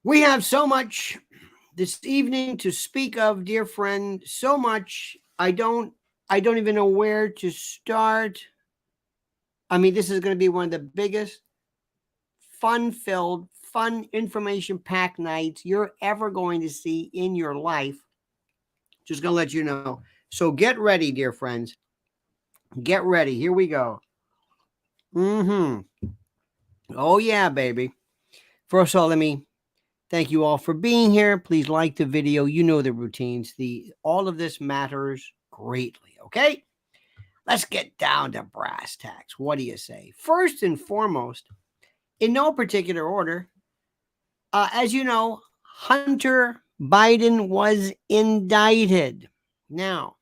We have so much this evening to speak of, dear friend. So much. I don't even know where to start. I mean, this is going to be one of the biggest, fun-filled, fun information-packed nights you're ever going to see in your life. Just going to let you know. So get ready, dear friends. Get ready. Here we go. Oh, yeah, baby. First of all, let me thank you all for being here. Please like the video. You know the routines. All of this matters greatly, okay? Let's get down to brass tacks. What do you say? First and foremost, in no particular order, as you know, Hunter Biden was indicted. Now,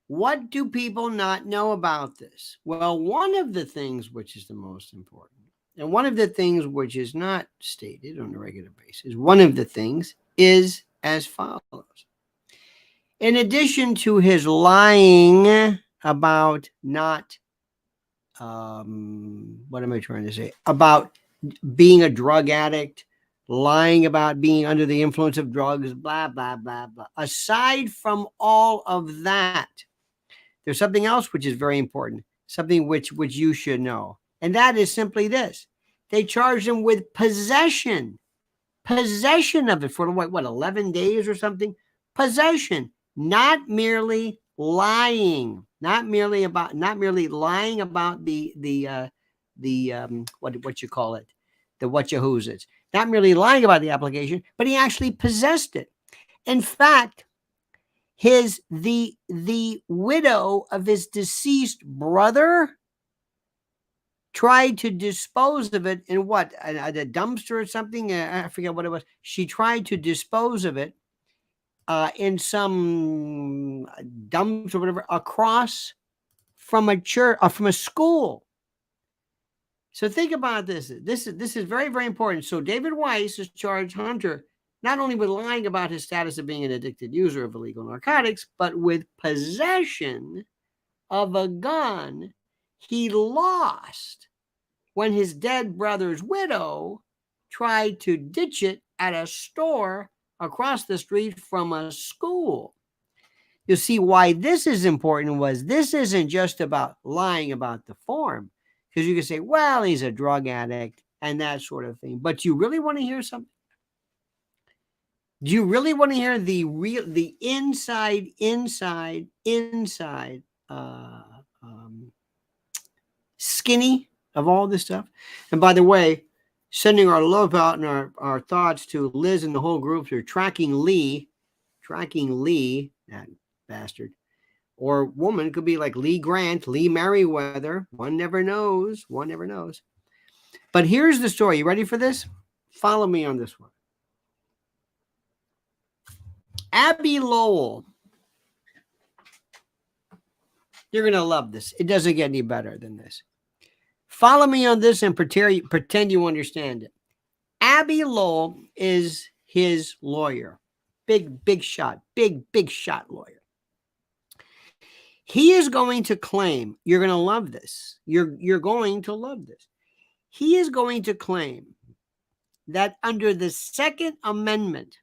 what do people not know about this? Well, one of the things which is the most important, and one of the things which is not stated on a regular basis, one of the things is as follows. In addition to his lying about not, what am I trying to say? About being a drug addict, lying about being under the influence of drugs, blah, blah, blah, blah. Aside from all of that, there's something else which is very important, something which you should know. And that is simply this. They charged him with possession of it for what 11 days or something? Possession, not merely lying, not merely lying about the what you call it, the what you who's it's, not merely lying about the application, but he actually possessed it. In fact, the widow of his deceased brother tried to dispose of it in what, a dumpster or something. I forget what it was. She tried to dispose of it in some dumps or whatever across from a church or from a school. So think about this. This is very, very important. So David Weiss has charged Hunter not only with lying about his status of being an addicted user of illegal narcotics, but with possession of a gun he lost when his dead brother's widow tried to ditch it at a store across the street from a school. You see why this is important was this isn't just about lying about the form, because you can say, well, he's a drug addict and that sort of thing. But do you really want to hear something? Do you really want to hear the inside skinny of all this stuff? And by the way, sending our love out and our thoughts to Liz and the whole group who are tracking Lee, that bastard, or woman, could be like Lee Grant, Lee Merriweather. One never knows. But here's the story. You ready for this? Follow me on this one. Abby Lowell. You're going to love this. It doesn't get any better than this. Follow me on this and pretend you understand it. Abby Lowell is his lawyer. Big shot lawyer. He is going to claim, you're going to love this. You're going to love this. He is going to claim that under the Second Amendment,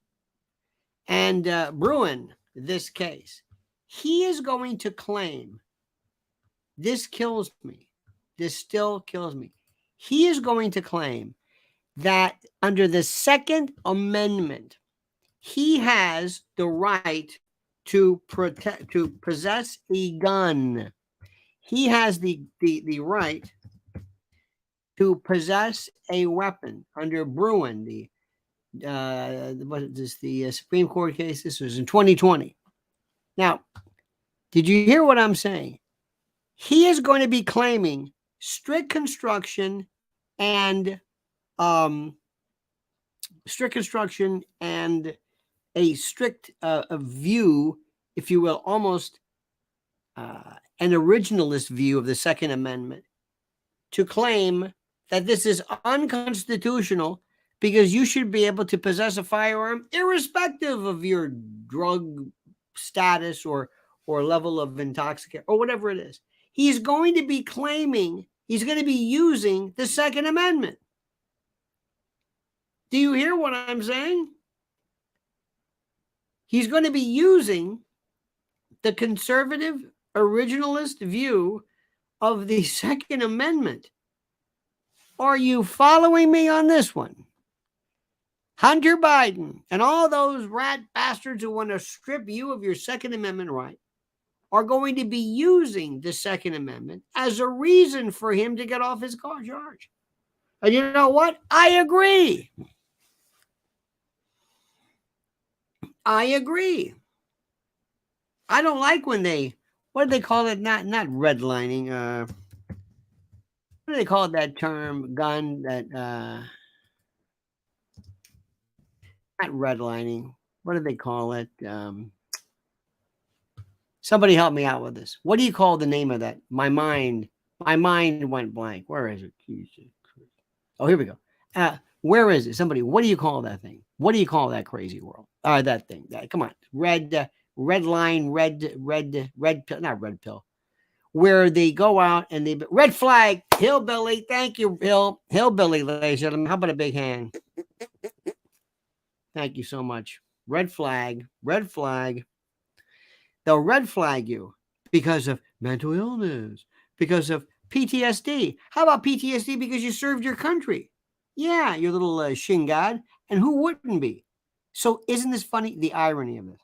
and Bruin, this case, he is going to claim, this kills me. This still kills me. He is going to claim that under the Second Amendment, he has the right to possess a gun. He has the right to possess a weapon under Bruin, the Supreme Court case. This was in 2020. Now, did you hear what I'm saying? He is going to be claiming strict construction and a strict view, if you will, almost an originalist view of the Second Amendment, to claim that this is unconstitutional because you should be able to possess a firearm irrespective of your drug status or level of intoxication or whatever it is. He's going to be claiming, he's going to be using the Second Amendment. Do you hear what I'm saying? He's going to be using the conservative originalist view of the Second Amendment. Are you following me on this one? Hunter Biden and all those rat bastards who want to strip you of your Second Amendment right are going to be using the Second Amendment as a reason for him to get off his charge. And you know what? I agree. I agree. I don't like when they, what do they call it? Not redlining. What do they call that term? Gun that not redlining. What do they call it? Somebody help me out with this. What do you call the name of that? My mind went blank. Where is it? Oh, here we go. Where is it? Somebody, what do you call that thing? What do you call that crazy world? That thing. Come on. Red line, red pill, not red pill. Where they go out and they red flag, hillbilly. Thank you, hillbilly, ladies and gentlemen. How about a big hand? Thank you so much. Red flag. They'll red flag you because of mental illness, because of PTSD. How about PTSD because you served your country? Yeah, your little shingad. And who wouldn't be? So isn't this funny? The irony of this.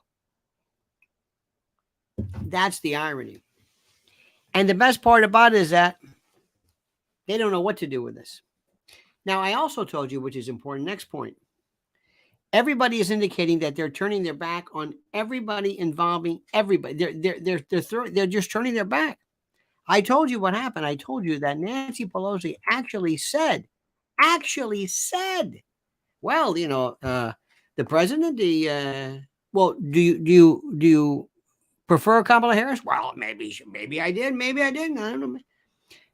That's the irony. And the best part about it is that they don't know what to do with this. Now, I also told you, which is important, next point. Everybody is indicating that they're turning their back on everybody involving everybody. They're just turning their back. I told you what happened. I told you that Nancy Pelosi actually said, well, you know, the president, well, do you prefer Kamala Harris? Well, maybe I did, maybe I didn't. I don't know.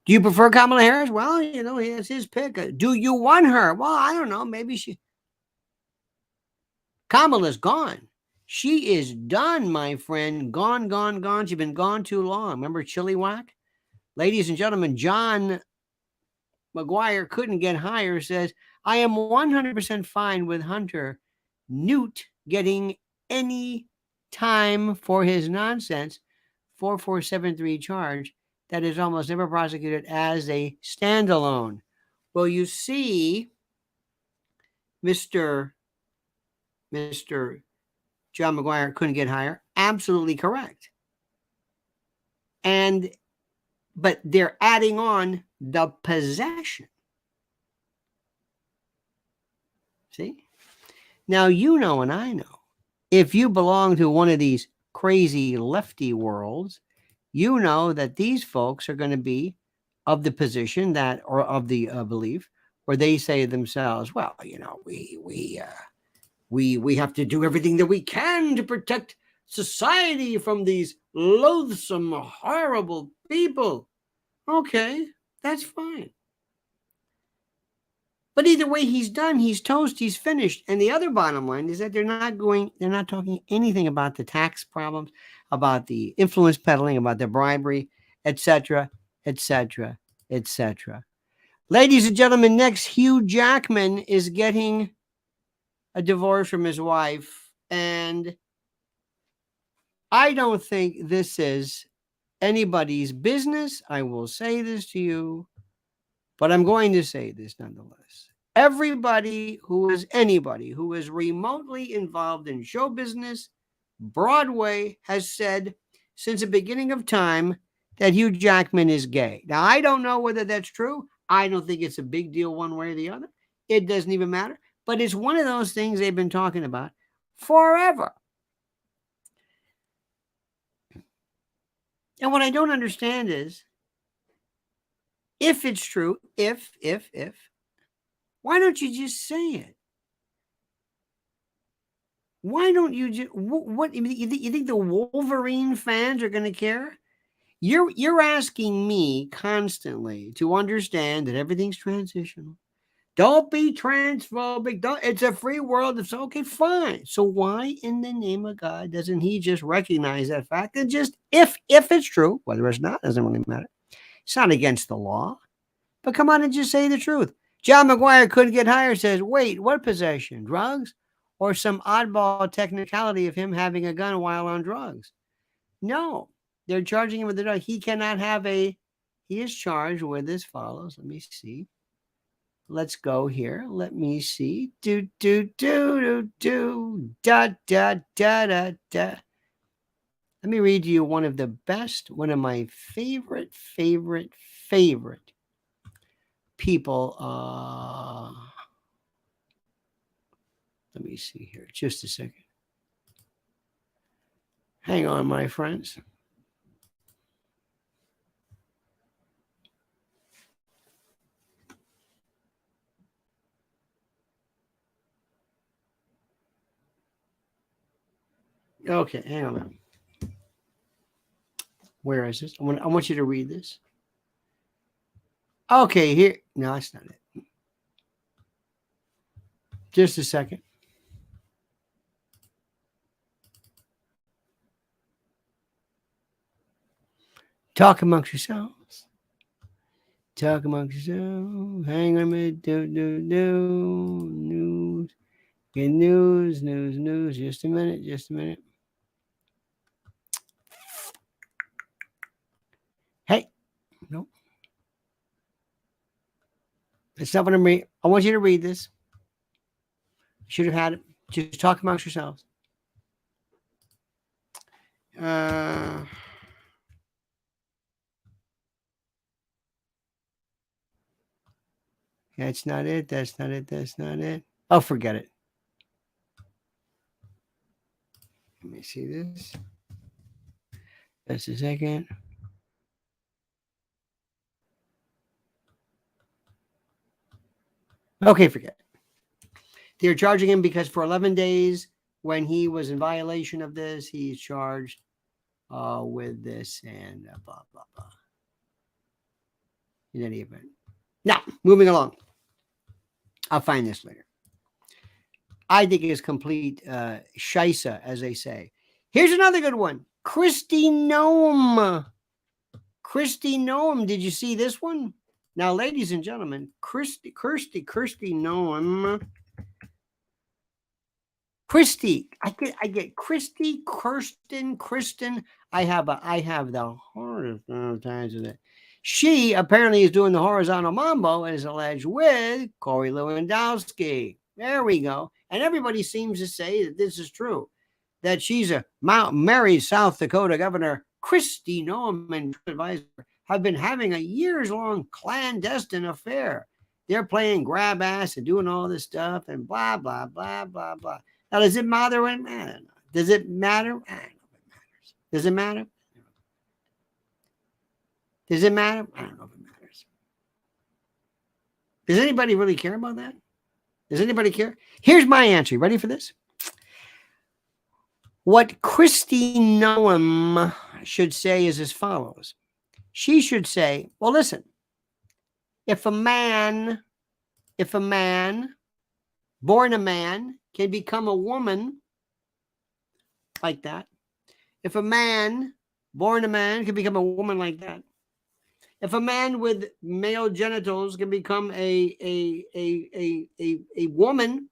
Do you prefer Kamala Harris? Well, you know, it's his pick. Do you want her? Well, I don't know. Maybe she. Kamala's gone. She is done, my friend. Gone. She's been gone too long. Remember Chili Whack? Ladies and gentlemen, John McGuire couldn't get higher, says, I am 100% fine with Hunter Newt getting any time for his nonsense 4473 charge that is almost never prosecuted as a standalone. Well, you see, Mr. John McGuire couldn't get higher. Absolutely correct. But they're adding on the possession. See? Now, you know, and I know, if you belong to one of these crazy lefty worlds, you know that these folks are going to be of the position that, or of the belief, where they say to themselves, well, you know, we have to do everything that we can to protect society from these loathsome, horrible people. Okay, that's fine. But either way, he's done, he's toast, he's finished. And the other bottom line is that they're not talking anything about the tax problems, about the influence peddling, about the bribery, etc., etc., etc. Ladies and gentlemen, next, Hugh Jackman is getting a divorce from his wife. And I don't think this is anybody's business. I will say this to you, but I'm going to say this nonetheless. Anybody who is remotely involved in show business, Broadway, has said since the beginning of time that Hugh Jackman is gay. Now, I don't know whether that's true. I don't think it's a big deal one way or the other. It doesn't even matter. But it's one of those things they've been talking about forever. And what I don't understand is, if it's true, if, why don't you just say it? Why don't you just, what you think the Wolverine fans are going to care? You're asking me constantly to understand that everything's transitional. Don't be transphobic. It's a free world. It's okay, fine. So why in the name of God doesn't he just recognize that fact and just, if it's true, whether it's not, doesn't really matter. It's not against the law, but come on and just say the truth. John McGuire couldn't get hired, says, wait, what possession? Drugs? Or some oddball technicality of him having a gun while on drugs? No, they're charging him with the drug. He cannot have he is charged with as follows. Let me see. Let's go here. Let me see. Do, da, da, da, da, da. Let me read to you one of my favorite people. Let me see here. Just a second. Hang on, my friends. Okay, hang on. Where is this? I want you to read this. Okay, here. No, that's not it. Just a second. Talk amongst yourselves. Talk amongst yourselves. Hang on a minute. News. Okay, news. Just a minute. Hey. Nope. That's not what I'm reading. I want you to read this. Should have had it. Just talk amongst yourselves. That's not it. Oh, forget it. Let me see this. Just a second. Okay, forget it. They're charging him because for 11 days, when he was in violation of this, he's charged with this and blah, blah, blah. In any event. Now, moving along. I'll find this later. I think it is complete shisa, as they say. Here's another good one. Kristi Noem. Did you see this one? Now, ladies and gentlemen, Kristi Noem. Kristi. I get Kristi, Kristen. I have the hardest times with it. She apparently is doing the horizontal mambo and is alleged with Corey Lewandowski. There we go. And everybody seems to say that this is true, that she's a married South Dakota Governor Kristi Noem and advisor have been having a years-long clandestine affair. They're playing grab ass and doing all this stuff and blah, blah, blah, blah, blah. Now, does it matter when it matters? Does it matter? I don't know if it matters. Does it matter? Does it matter? I don't know if it matters. Does anybody really care about that? Does anybody care? Here's my answer. You ready for this? What Kristi Noem should say is as follows. She should say, well, listen, if a man born a man can become a woman like that, if a man born a man can become a woman like that, if a man with male genitals can become a woman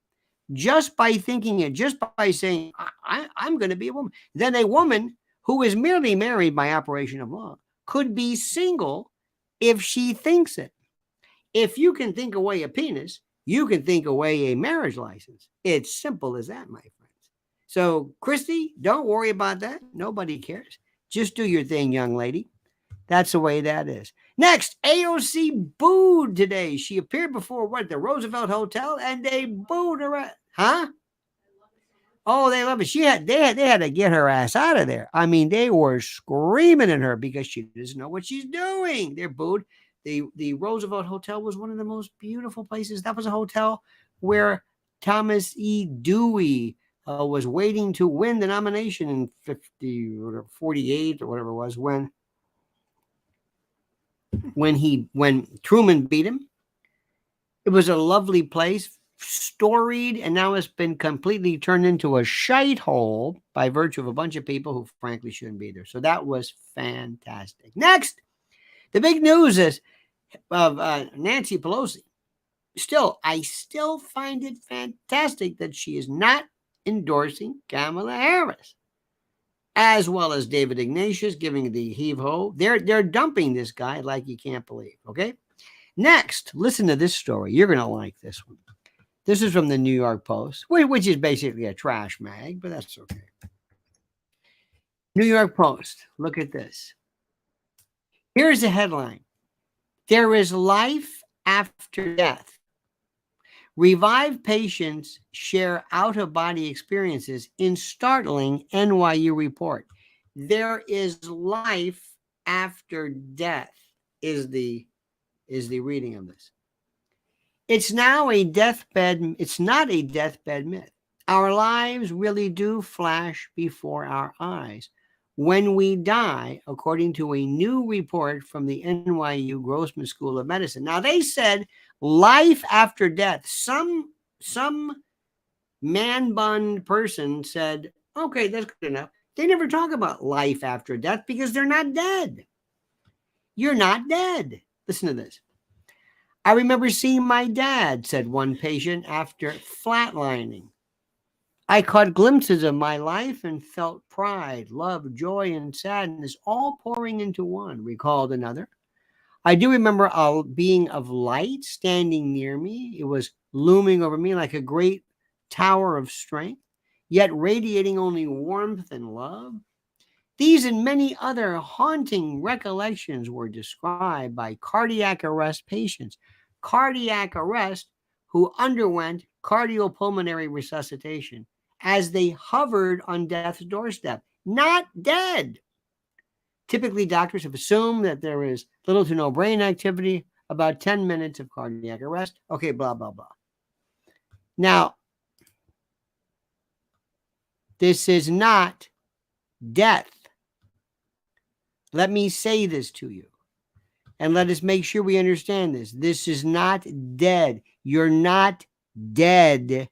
just by thinking it, just by saying, I'm going to be a woman, then a woman who is merely married by operation of law could be single if she thinks it. If you can think away a penis, you can think away a marriage license. It's simple as that, my friends. So, Kristi, don't worry about that. Nobody cares. Just do your thing, young lady. That's the way that is. Next, AOC booed today. She appeared before the Roosevelt Hotel, and they booed her. Huh? Oh, they love it. They had to get her ass out of there. I mean, they were screaming at her because she doesn't know what she's doing. They're booed. The Roosevelt Hotel was one of the most beautiful places. That was a hotel where Thomas E. Dewey was waiting to win the nomination in 48 or whatever it was when Truman beat him. It was a lovely place, storied, and now it's been completely turned into a shite hole by virtue of a bunch of people who frankly shouldn't be there. So that was fantastic. Next, the big news is of Nancy Pelosi. I still find it fantastic that she is not endorsing Kamala Harris, as well as David Ignatius giving the heave-ho. They're dumping this guy like you can't believe, okay? Next, listen to this story. You're going to like this one. This is from the New York Post, which is basically a trash mag, but that's okay. New York Post, look at this. Here's the headline. There is life after death. Revived patients share out-of-body experiences in startling NYU report. There is life after death is the reading of this. It's now a deathbed. It's not a deathbed myth. Our lives really do flash before our eyes when we die, according to a new report from the NYU Grossman School of Medicine. Now, they said life after death. Some man-bun person said, okay, that's good enough. They never talk about life after death because they're not dead. You're not dead. Listen to this. I remember seeing my dad, said one patient after flatlining. I caught glimpses of my life and felt pride, love, joy, and sadness all pouring into one, recalled another. I do remember a being of light standing near me. It was looming over me like a great tower of strength, yet radiating only warmth and love. These and many other haunting recollections were described by cardiac arrest patients. Cardiac arrest who underwent cardiopulmonary resuscitation as they hovered on death's doorstep, not dead. Typically, doctors have assumed that there is little to no brain activity, about 10 minutes of cardiac arrest. Okay, blah, blah, blah. Now, this is not death. Let me say this to you, and let us make sure we understand this. This is not dead. You're not dead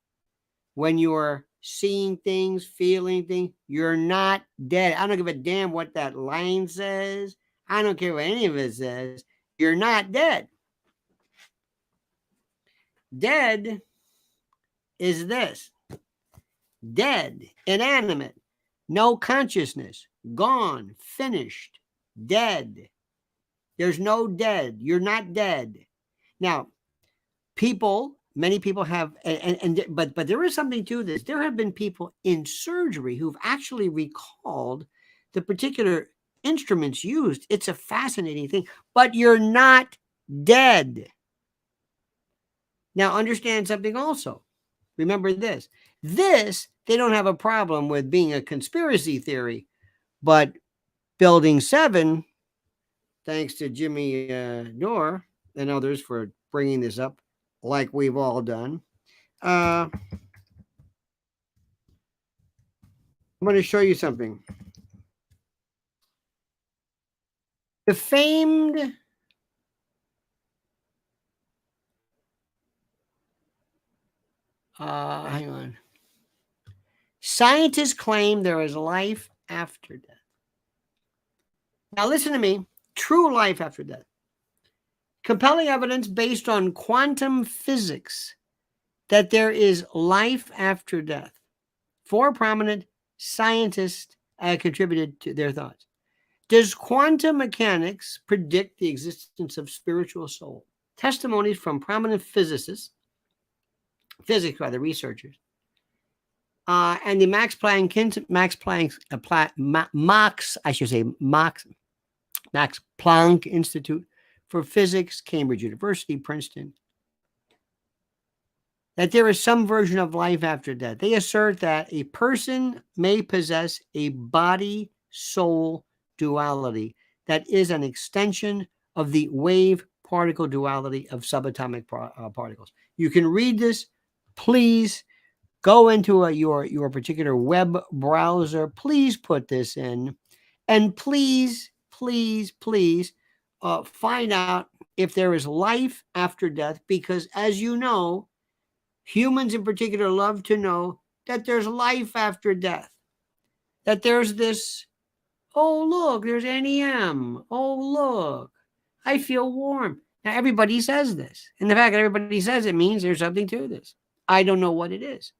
when you're seeing things, feeling things. You're not dead. I don't give a damn what that line says. I don't care what any of it says. You're not dead. Dead is this. Dead, inanimate, no consciousness, gone, finished, dead. There's no dead. You're not dead. Now, many people have, but there is something to this. There have been people in surgery who've actually recalled the particular instruments used. It's a fascinating thing, but you're not dead. Now, understand something also. Remember this. They don't have a problem with being a conspiracy theory, but Building 7, thanks to Jimmy Dore and others for bringing this up, like we've all done. I'm going to show you something. The famed hang on. Scientists claim there is life after death. Now listen to me. True life after death. Compelling evidence based on quantum physics that there is life after death. 4 prominent scientists contributed to their thoughts. Does quantum mechanics predict the existence of spiritual soul? Testimonies from prominent physicists, researchers, and the Max Planck Institute for Physics, Cambridge University, Princeton, that there is some version of life after death. They assert that a person may possess a body-soul duality that is an extension of the wave-particle duality of subatomic particles. You can read this. Please go into your particular web browser. Please put this in. And please find out if there is life after death, because as you know, humans in particular love to know that there's life after death. That there's this, oh, look, there's NEM. Oh, look, I feel warm. Now, everybody says this. And the fact that everybody says it means there's something to this. I don't know what it is.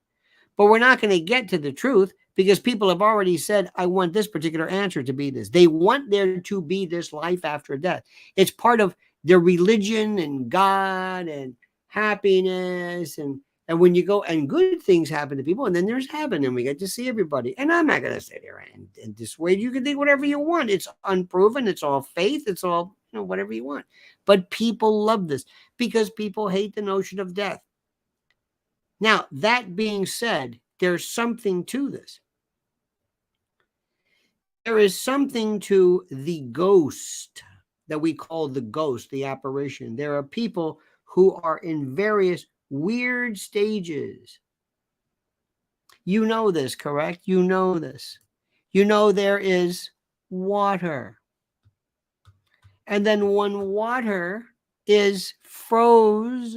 But we're not going to get to the truth because people have already said, I want this particular answer to be this. They want there to be this life after death. It's part of their religion and God and happiness. And when you go and good things happen to people, and then there's heaven and we get to see everybody. And I'm not going to sit here and dissuade you. You can think whatever you want. It's unproven. It's all faith. It's all, whatever you want. But people love this because people hate the notion of death. Now, that being said, there's something to this. There is something to the ghost that we call the ghost, the apparition. There are people who are in various weird stages. You know this, correct? You know this. You know there is water. And then when water is froze,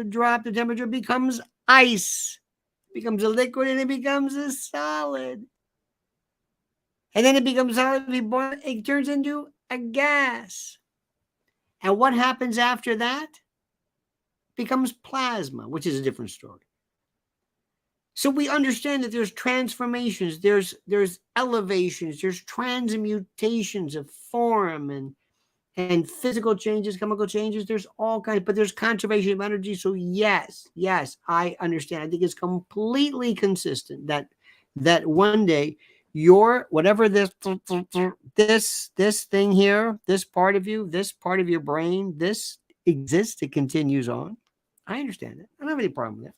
drop the temperature, becomes ice, becomes a liquid, and it becomes a solid. And then it becomes solid, it turns into a gas. And what happens after that? Becomes plasma, which is a different story. So we understand that there's transformations, there's elevations, there's transmutations of form and physical changes, chemical changes. There's all kinds, but there's conservation of energy. So yes, I understand. I think it's completely consistent that one day your whatever this thing here, this part of you, this part of your brain, this exists. It continues on. I understand it. I don't have any problem with that.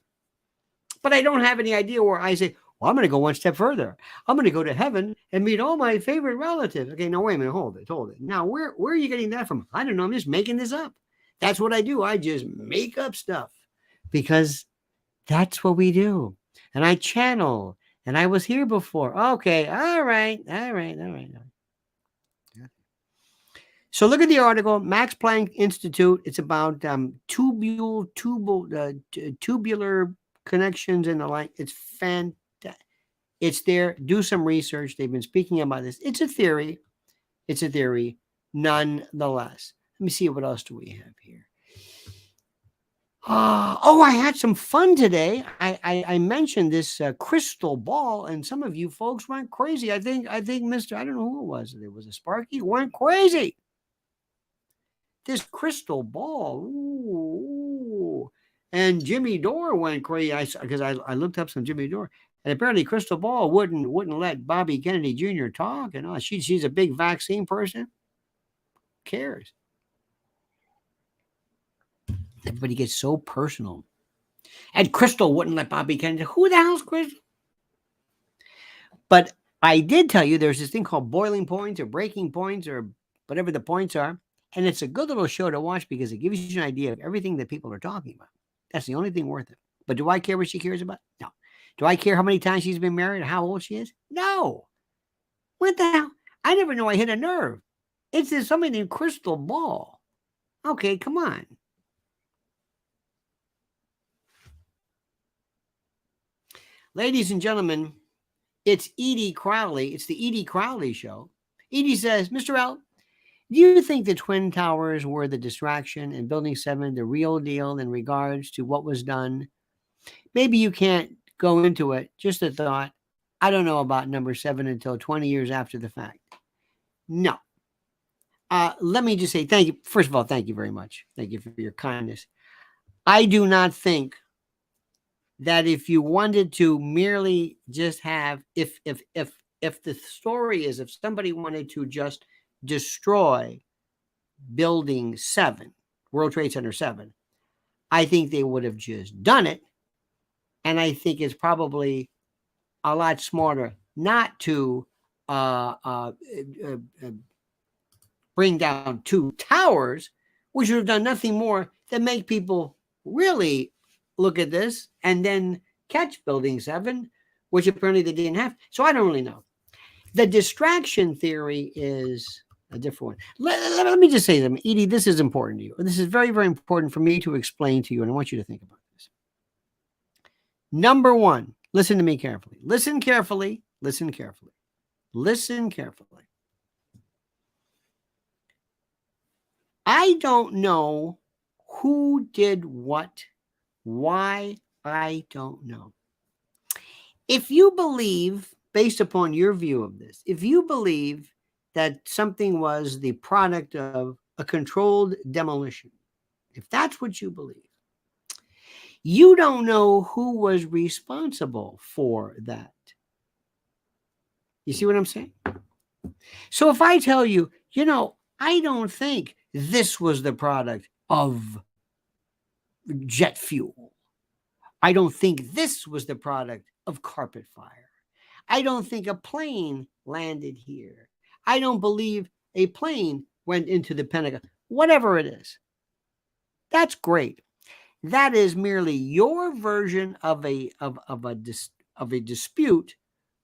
But I don't have any idea where I say, well, I'm going to go one step further. I'm going to go to heaven and meet all my favorite relatives. Okay, no, wait a minute. Hold it. Now, where are you getting that from? I don't know. I'm just making this up. That's what I do. I just make up stuff because that's what we do. And I channel. And I was here before. Okay. All right. So look at the article, Max Planck Institute. It's about tubular connections and the like. It's fantastic. It's there. Do some research. They've been speaking about this. It's a theory. Nonetheless. Let me see, what else do we have here? I had some fun today. I mentioned this crystal ball, and some of you folks went crazy. I think Mr. I don't know who it was. There was a Sparky went crazy. This crystal ball. Ooh. And Jimmy Dore went crazy because I looked up some Jimmy Dore. And apparently Crystal Ball wouldn't let Bobby Kennedy Jr. talk. And she's a big vaccine person. Who cares? Everybody gets so personal. And Crystal wouldn't let Bobby Kennedy. Who the hell's Crystal? But I did tell you there's this thing called boiling points or breaking points or whatever the points are. And it's a good little show to watch because it gives you an idea of everything that people are talking about. That's the only thing worth it. But do I care what she cares about? No. Do I care how many times she's been married or how old she is? No. What the hell? I never know I hit a nerve. It's just something named Crystal Ball. Okay, come on. Ladies and gentlemen, it's Edie Crowley. It's the Edie Crowley Show. Edie says, Mr. L, do you think the Twin Towers were the distraction and Building 7 the real deal in regards to what was done? Maybe you can't go into it. Just a thought. I don't know about number 7 until 20 years after the fact. No. Let me just say thank you. First of all, thank you very much. Thank you for your kindness. I do not think that if you wanted to merely just have, if the story is, if somebody wanted to just destroy Building 7, World Trade Center 7, I think they would have just done it. And I think it's probably a lot smarter not to bring down 2 towers, which would have done nothing more than make people really look at this and then catch Building 7, which apparently they didn't have. So I don't really know. The distraction theory is a different one. Let me just say something. Edie, this is important to you. This is very, very important for me to explain to you, and I want you to think about this. Number 1, listen to me carefully. Listen carefully. Listen carefully. Listen carefully. I don't know Who did what? Why? I don't know. If you believe, based upon your view of this, if you believe that something was the product of a controlled demolition, if that's what you believe, you don't know who was responsible for that. You see what I'm saying? So if I tell you, I don't think this was the product of jet fuel. I don't think this was the product of carpet fire. I don't think a plane landed here. I don't believe a plane went into the Pentagon. Whatever it is. That's great. That is merely your version of a dispute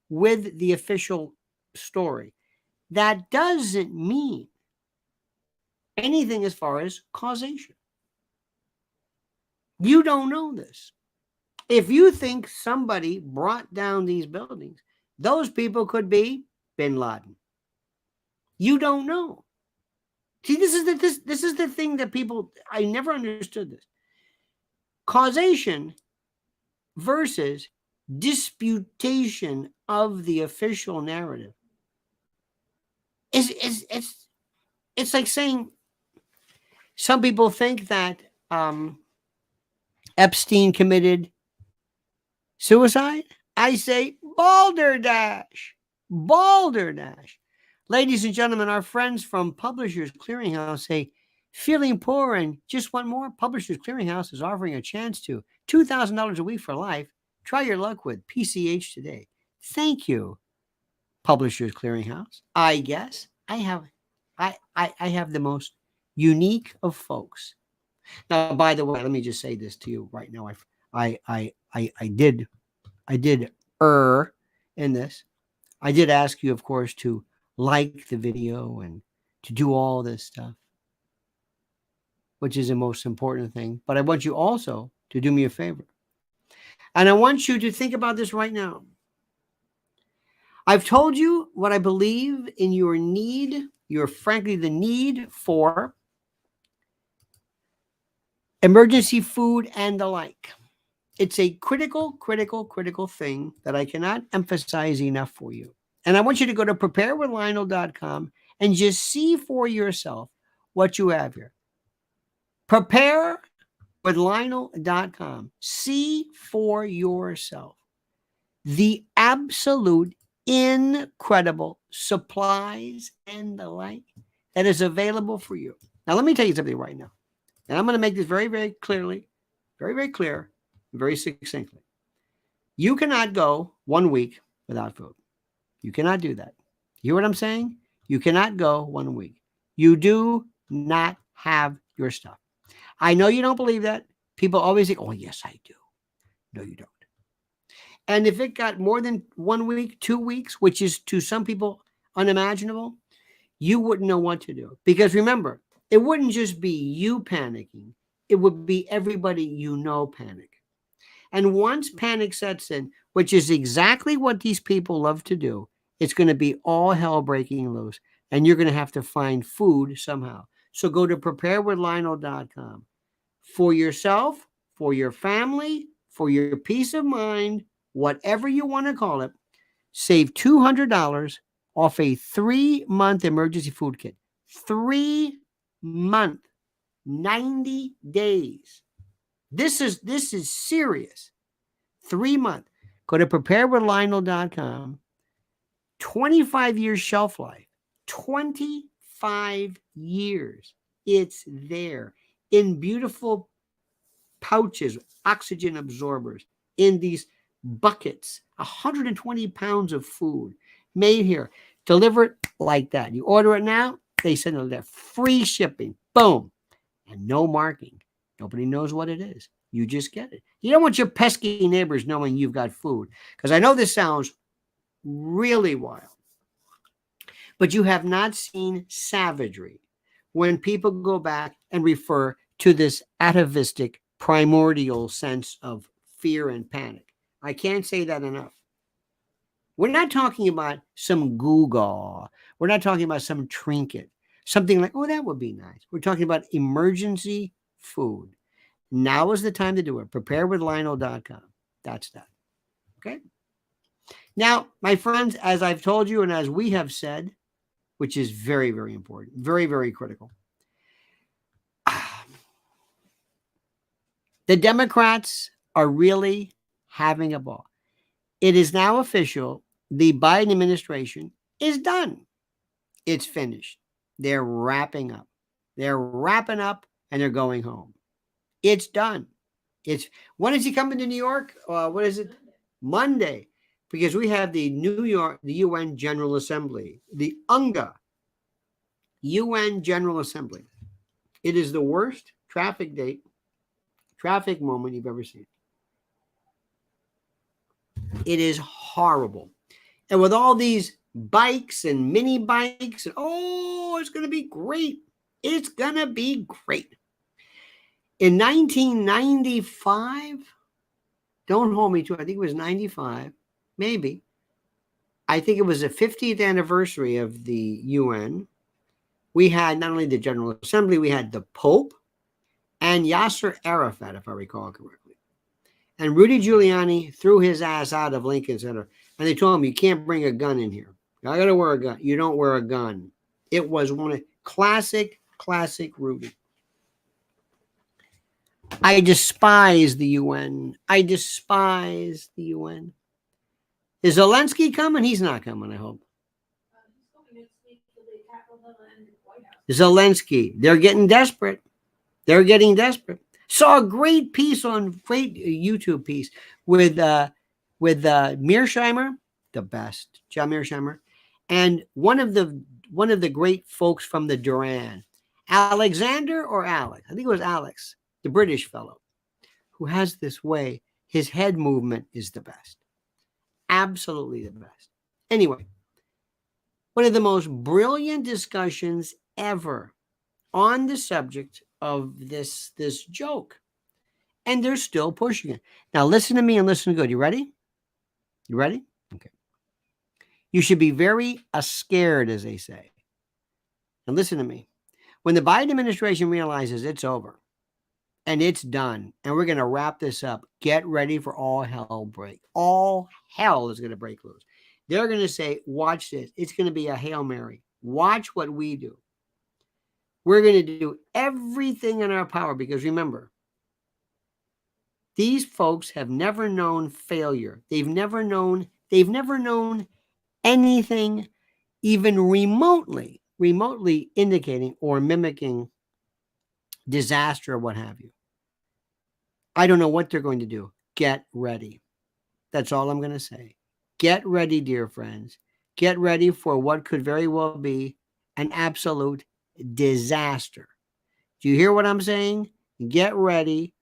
with the official story. That doesn't mean anything as far as causation. You don't know this. If you think somebody brought down these buildings, those people could be bin Laden. You don't know. See, this is the thing that I never understood this. Causation versus disputation of the official narrative. It's like saying some people think that Epstein committed suicide. I say balderdash. Ladies and gentlemen, our friends from Publishers Clearinghouse say, feeling poor and just want more? Publishers Clearinghouse is offering a chance to $2,000 a week for life. Try your luck with PCH today. Thank you, Publishers Clearinghouse. I guess I have the most unique of folks. Now, by the way, let me just say this to you right now. I did err in this. I did ask you, of course, to like the video and to do all this stuff, which is the most important thing. But I want you also to do me a favor. And I want you to think about this right now. I've told you what I believe in your need, frankly, the need for emergency food and the like. It's a critical thing that I cannot emphasize enough for you. And I want you to go to preparedwithlionel.com and just see for yourself what you have here. Preparedwithlionel.com. See for yourself the absolute incredible supplies and the like that is available for you. Now, let me tell you something right now. And I'm going to make this very, very clearly, very, very clear, very succinctly. You cannot go 1 week without food. You cannot do that. You hear what I'm saying? You cannot go 1 week. You do not have your stuff. I know you don't believe that. People always think, oh, yes, I do. No, you don't. And if it got more than 1 week, 2 weeks, which is to some people unimaginable, you wouldn't know what to do. Because remember, it wouldn't just be you panicking. It would be everybody you know panic. And once panic sets in, which is exactly what these people love to do, it's going to be all hell breaking loose. And you're going to have to find food somehow. So go to preparedwithlionel.com. For yourself, for your family, for your peace of mind, whatever you want to call it, save $200 off a 3-month emergency food kit. 3 month, 90 days. This is serious. 3 month. Go to preparedwithlionel.com. 25 years shelf life. 25 years. It's there in beautiful pouches, oxygen absorbers, in these buckets, 120 pounds of food made here, delivered like that. You order it now, they send it there. Free shipping. Boom. And no marking. Nobody knows what it is. You just get it. You don't want your pesky neighbors knowing you've got food. Because I know this sounds really wild. But you have not seen savagery when people go back and refer to this atavistic, primordial sense of fear and panic. I can't say that enough. We're not talking about some gewgaw. We're not talking about some trinket. Something like, oh, that would be nice. We're talking about emergency food. Now is the time to do it. Preparedwithlionel.com. That's that. Okay. Now, my friends, as I've told you and as we have said, which is very, very important, very, very critical, the Democrats are really having a ball. It is now official. The Biden administration is done. It's finished. They're wrapping up. They're wrapping up and they're going home. It's done. When is he coming to New York? What is it? Monday. Because we have the UN General Assembly, the UNGA, UN General Assembly. It is the worst traffic moment you've ever seen. It is horrible. And with all these bikes and mini bikes, and it's going to be great. It's going to be great. In 1995, don't hold me to it, I think it was 95, maybe. I think it was the 50th anniversary of the UN. We had not only the General Assembly, we had the Pope and Yasser Arafat, if I recall correctly. And Rudy Giuliani threw his ass out of Lincoln Center. And they told him, you can't bring a gun in here. I got to wear a gun. You don't wear a gun. It was one of classic Rudy. I despise the UN. Is Zelensky coming? He's not coming, I hope. Zelensky. They're getting desperate. Saw a great YouTube piece with Mearsheimer, the best, John Mearsheimer, and one of the great folks from the Duran, Alexander or Alex, I think it was Alex, the British fellow, who has this way. His head movement is the best, absolutely the best. Anyway, one of the most brilliant discussions ever on the subject of this joke, and they're still pushing it. Now listen to me and listen good. You ready? Okay. You should be very scared, as they say. And listen to me. When the Biden administration realizes it's over and it's done and we're going to wrap this up, get ready for all hell break. All hell is going to break loose. They're going to say, watch this. It's going to be a Hail Mary. Watch what we do. We're going to do everything in our power because remember, these folks have never known failure. They've never known anything even remotely indicating or mimicking disaster or what have you. I don't know what they're going to do. Get ready. That's all I'm going to say. Get ready, dear friends. Get ready for what could very well be an absolute disaster. Do you hear what I'm saying? Get ready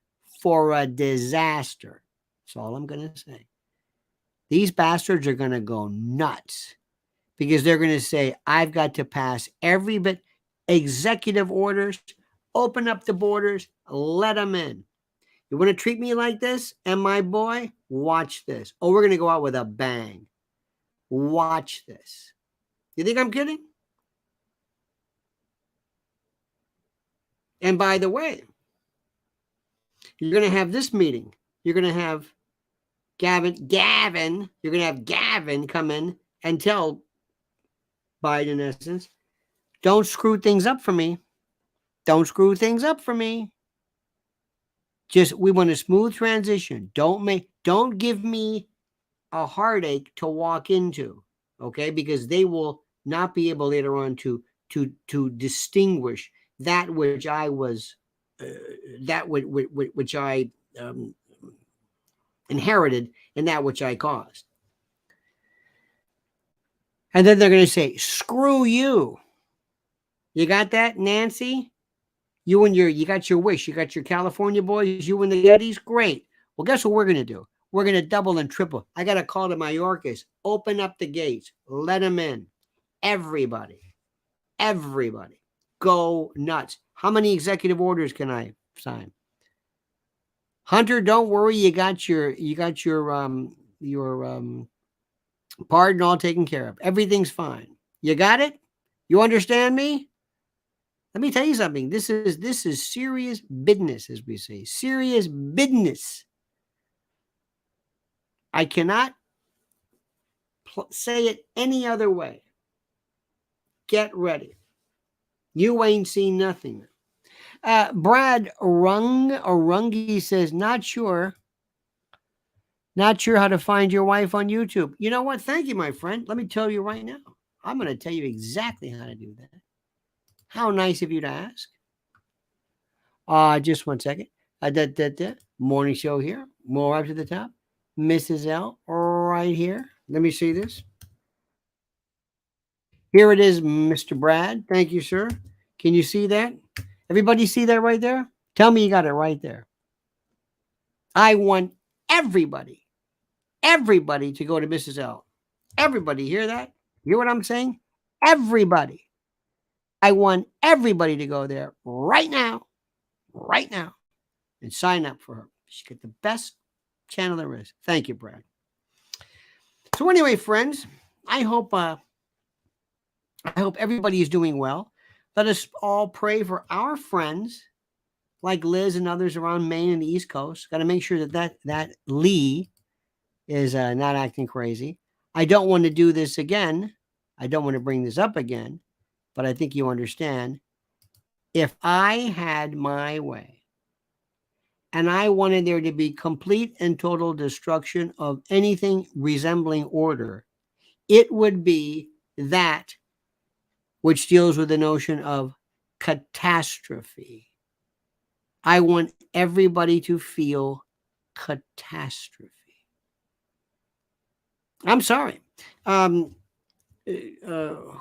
for a disaster. That's all I'm going to say. These bastards are going to go nuts because they're going to say, I've got to pass every bit executive orders, open up the borders, let them in. You want to treat me like this? And my boy, watch this. Oh, we're going to go out with a bang. Watch this. You think I'm kidding? And by the way, you're going to have this meeting. You're going to have Gavin, you're going to have Gavin come in and tell Biden, in essence, don't screw things up for me. Don't screw things up for me. Just, we want a smooth transition. Don't give me a heartache to walk into, okay? Because they will not be able later on to distinguish that which I was, which I inherited and that which I caused. And then they're going to say, screw you. You got that, Nancy? You got your wish. You got your California boys, you and the Yetis. Great. Well, guess what we're going to do? We're going to double and triple. I got a call to Mayorkas. Open up the gates. Let them in. Everybody. Go nuts. How many executive orders can I sign? Hunter, don't worry. You got your pardon all taken care of. Everything's fine. You got it? You understand me? Let me tell you something. This is serious business, as we say. Serious business. I cannot say it any other way. Get ready. You ain't seen nothing. Brad Rungi says, not sure how to find your wife on YouTube. You know what? Thank you, my friend. Let me tell you right now. I'm going to tell you exactly how to do that. How nice of you to ask. Just one second. Morning show here. More up to the top. Mrs. L right here. Let me see this. Here it is, Mr. Brad. Thank you, sir. Can you see that? Everybody see that right there? Tell me you got it right there. I want everybody to go to Mrs. L. Everybody hear that? Hear what I'm saying? Everybody. I want everybody to go there right now, and sign up for her. She get the best channel there is. Thank you, Brad. So anyway, friends, I hope everybody is doing well. Let us all pray for our friends like Liz and others around Maine and the East Coast. Got to make sure that Lee is not acting crazy. I don't want to do this again. I don't want to bring this up again, but I think you understand. If I had my way and I wanted there to be complete and total destruction of anything resembling order, it would be that which deals with the notion of catastrophe. I want everybody to feel catastrophe. I'm sorry. Who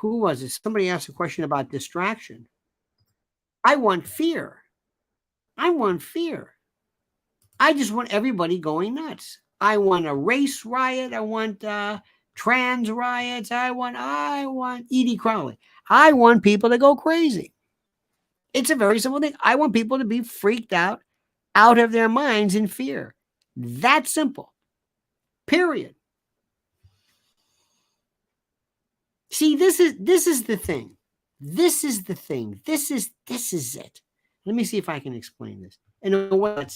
was it? Somebody asked a question about distraction. I want fear. I just want everybody going nuts. I want a race riot. I want trans riots. I want Edie Crowley. I want people to go crazy. It's a very simple thing. I want people to be freaked out of their minds in fear. That simple. Period. See, this is the thing. This is the thing. This is it. Let me see if I can explain this in a way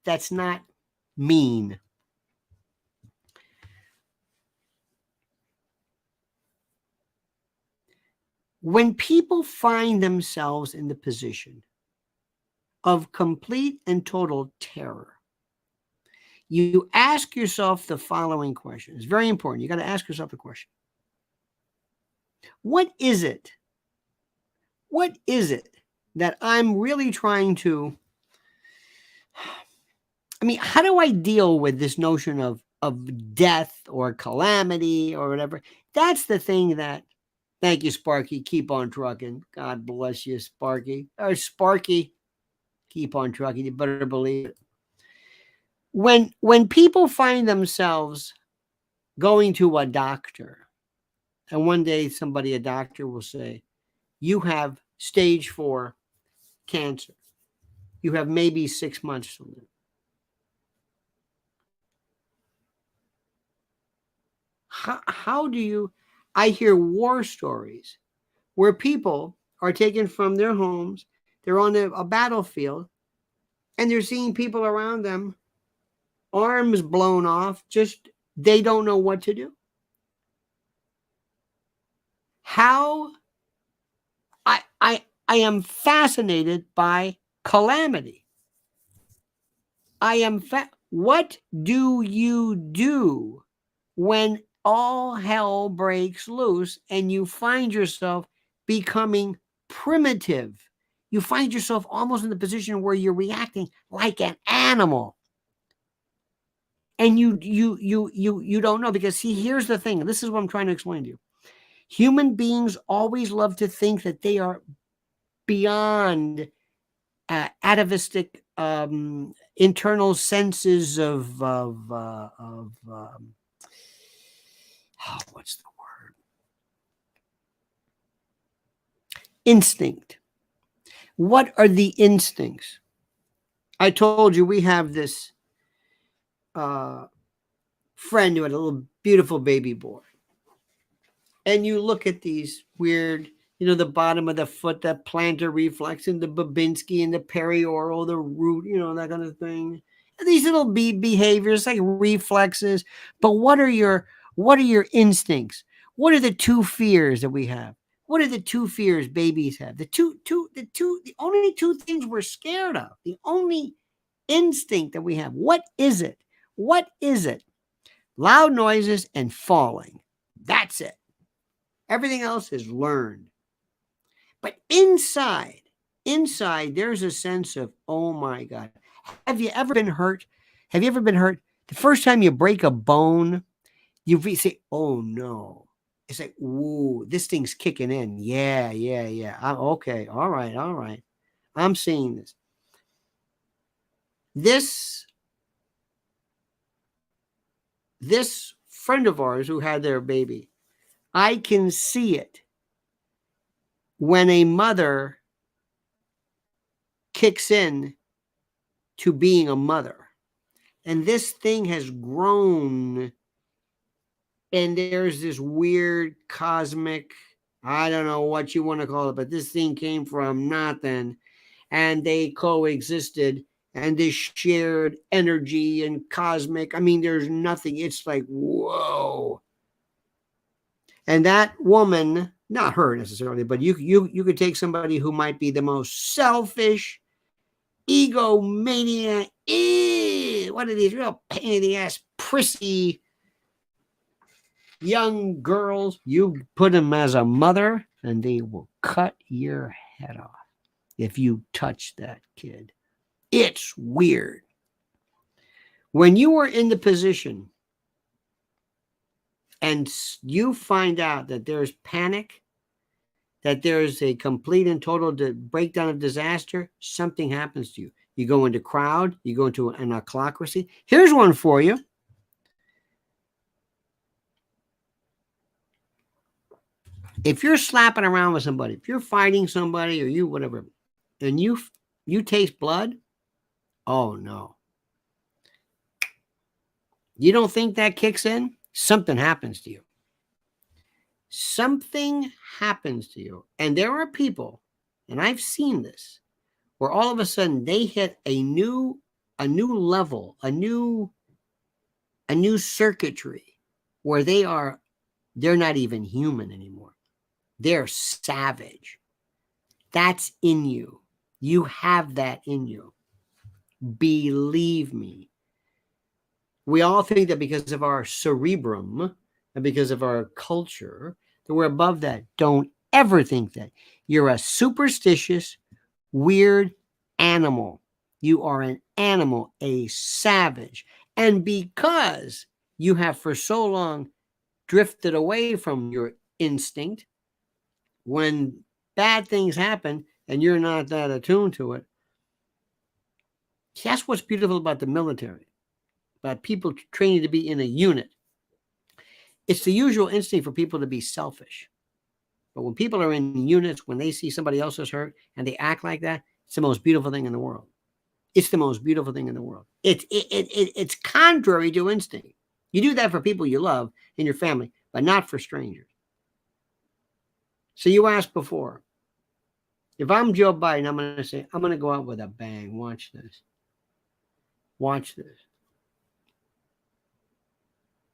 that's not mean. When people find themselves in the position of complete and total terror, you ask yourself the following question. It's very important. You got to ask yourself the question. What is it? What is it that I'm really trying to... I mean, how do I deal with this notion of death or calamity or whatever? That's the thing that... Thank you, Sparky. Keep on trucking. God bless you, Sparky. Or Sparky, keep on trucking. You better believe it. When people find themselves going to a doctor, and one day a doctor will say, you have stage 4 cancer. You have maybe 6 months to live. How do you... I hear war stories where people are taken from their homes, they're on a battlefield, and they're seeing people around them, arms blown off, just they don't know what to do. How... I am fascinated by calamity. What do you do when all hell breaks loose and you find yourself becoming primitive? You find yourself almost in the position where you're reacting like an animal. And you don't know, because see, here's the thing. This is what I'm trying to explain to you. Human beings always love to think that they are beyond atavistic internal senses of what's the word? Instinct. What are the instincts? I told you we have this friend who had a little beautiful baby boy. And you look at these weird, the bottom of the foot, the plantar reflex, and the Babinski, and the perioral, the root, that kind of thing. And these little behaviors like reflexes. But what are your instincts? What are the two fears that we have? What are the two fears babies have? The only two things we're scared of. The only instinct that we have. What is it? What is it? Loud noises and falling. That's it. Everything else is learned. But inside, there's a sense of, oh my God. Have you ever been hurt? Have you ever been hurt? The first time you break a bone, you say, oh no. It's like, ooh, this thing's kicking in. Yeah. Okay. All right. I'm seeing this. This friend of ours who had their baby, I can see it when a mother kicks in to being a mother. And this thing has grown, and there's this weird cosmic, I don't know what you want to call it, but this thing came from nothing, and they coexisted, and this shared energy and cosmic, I mean, there's nothing. It's like, whoa. And that woman, not her necessarily, but you could take somebody who might be the most selfish, egomaniac, one of these real pain in the ass, prissy young girls. You put them as a mother, and they will cut your head off if you touch that kid. It's weird. When you are in the position and you find out that there's panic, that there's a complete and total breakdown of disaster, something happens to you. You go into crowd, you go into an ochlocracy. Here's one for you. If you're slapping around with somebody, if you're fighting somebody or you whatever, and you taste blood, oh no. You don't think that kicks in? Something happens to you. Something happens to you. And there are people, and I've seen this, where all of a sudden they hit a new level, a new circuitry where they're not even human anymore. They're savage. That's in you. You have that in you. Believe me. We all think that because of our cerebrum and because of our culture, that we're above that. Don't ever think that. You're a superstitious, weird animal. You are an animal, a savage. And because you have for so long drifted away from your instinct, when bad things happen and you're not that attuned to it, that's what's beautiful about the military, about people training to be in a unit. It's the usual instinct for people to be selfish. But when people are in units, when they see somebody else is hurt and they act like that, it's the most beautiful thing in the world. It's the most beautiful thing in the world. It's contrary to instinct. You do that for people you love in your family, but not for strangers. So you asked before, if I'm Joe Biden, I'm going to say, I'm going to go out with a bang. Watch this. Watch this.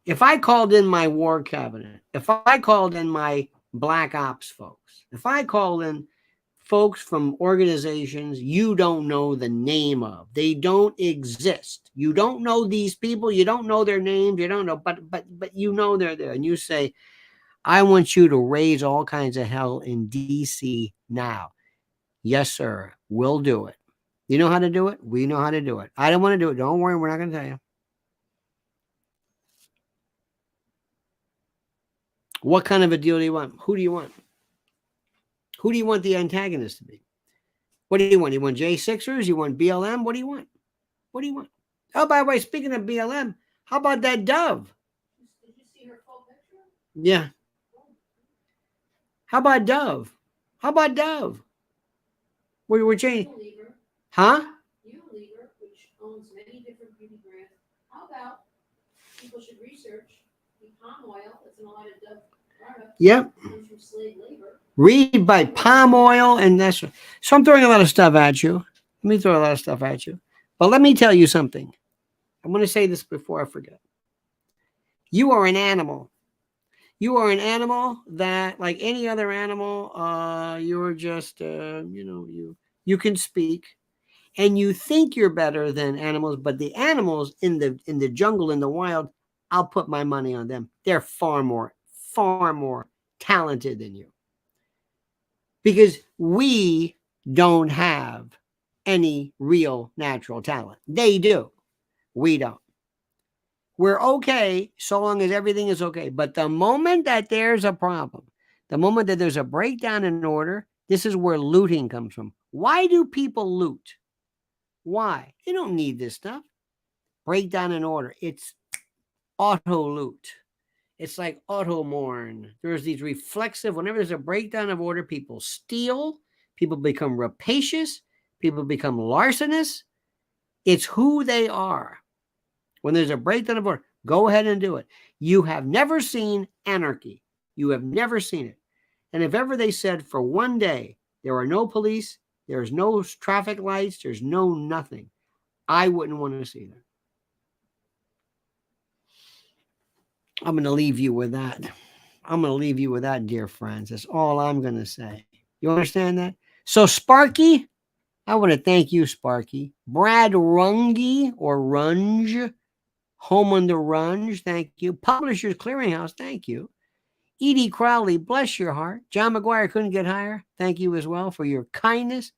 If I called in my war cabinet, if I called in my black ops folks, if I called in folks from organizations you don't know the name of, they don't exist. You don't know these people. You don't know their names. You don't know, but you know they're there. And you say, I want you to raise all kinds of hell in DC now. Yes, sir. We'll do it. You know how to do it? We know how to do it. I don't want to do it. Don't worry. We're not going to tell you. What kind of a deal do you want? Who do you want? Who do you want the antagonist to be? What do you want? You want J6ers? You want BLM? What do you want? What do you want? Oh, by the way, speaking of BLM, how about that dove? Did you see her full picture? Yeah. How about Dove? How about Dove? We're changing. Unilever. Huh? Unilever, which owns many different beauty brands. How about people should research the palm oil that's in a lot of Dove Yep. Comes from slave labor. Read by palm oil, and that's so. I'm throwing a lot of stuff at you. Let me throw a lot of stuff at you. But let me tell you something. I'm going to say this before I forget. You are an animal. You are an animal that, like any other animal, you're just, you can speak, and you think you're better than animals. But the animals in the jungle, in the wild, I'll put my money on them. They're far more talented than you, because we don't have any real natural talent. They do. We don't. We're okay so long as everything is okay. But the moment that there's a problem, the moment that there's a breakdown in order, this is where looting comes from. Why do people loot? Why? They don't need this stuff. Breakdown in order. It's auto loot. It's like auto mourn. There's these reflexive, whenever there's a breakdown of order, people steal, people become rapacious, people become larcenous. It's who they are. When there's a breakdown of order, go ahead and do it. You have never seen anarchy. You have never seen it. And if ever they said for one day, there are no police, there's no traffic lights, there's no nothing, I wouldn't want to see that. I'm going to leave you with that. I'm going to leave you with that, dear friends. That's all I'm going to say. You understand that? So, Sparky, I want to thank you, Sparky. Brad Runge or Runge, Home on the Runge, thank you. Publishers Clearinghouse, thank you. Edie Crowley, bless your heart. John McGuire couldn't get higher. Thank you as well for your kindness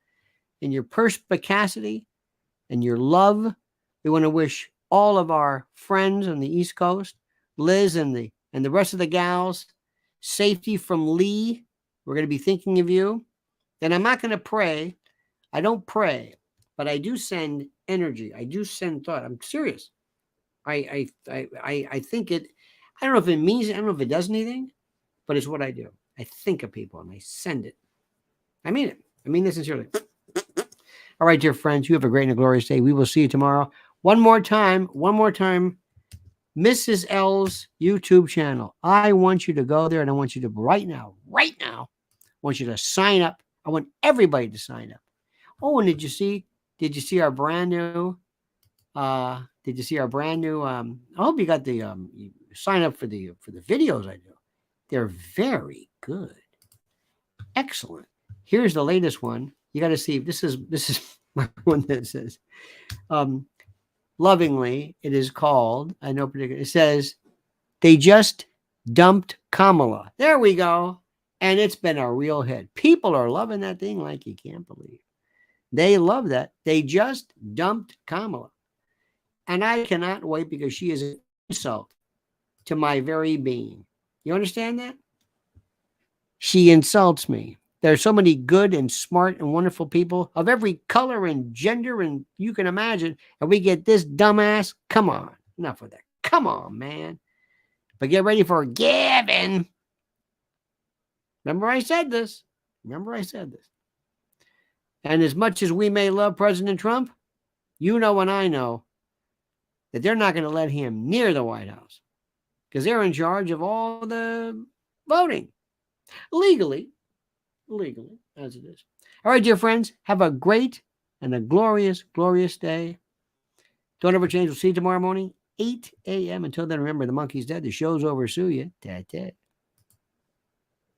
and your perspicacity and your love. We want to wish all of our friends on the East Coast, Liz and the rest of the gals, safety from Lee. We're going to be thinking of you. And I'm not going to pray. I don't pray, but I do send energy. I do send thought. I'm serious. I think it. I don't know if it means. I don't know if it does anything, but it's what I do. I think of people and I send it. I mean it. I mean this sincerely. All right, dear friends, you have a great and a glorious day. We will see you tomorrow. One more time, Mrs. L's YouTube channel. I want you to go there, and I want you to right now, I want you to sign up. I want everybody to sign up. Oh, and did you see our brand new? I hope you got the you sign up for the videos I do. They're very good, excellent. Here's the latest one. You got to see. This is my one that says, lovingly, it is called. I know particular. It says, they just dumped Kamala. There we go, and it's been a real hit. People are loving that thing like you can't believe. They love that. They just dumped Kamala. And I cannot wait, because she is an insult to my very being. You understand that? She insults me. There are so many good and smart and wonderful people of every color and gender and you can imagine. And we get this dumbass. Come on. Enough of that. Come on, man. But get ready for Gavin. Remember I said this. And as much as we may love President Trump, you know and I know that they're not going to let him near the White House, because they're in charge of all the voting legally, as it is. All right, dear friends, have a great and a glorious, glorious day. Don't ever change. We'll see you tomorrow morning, 8 a.m. Until then, remember, the monkey's dead. The show's over. Sue you. Ta-ta.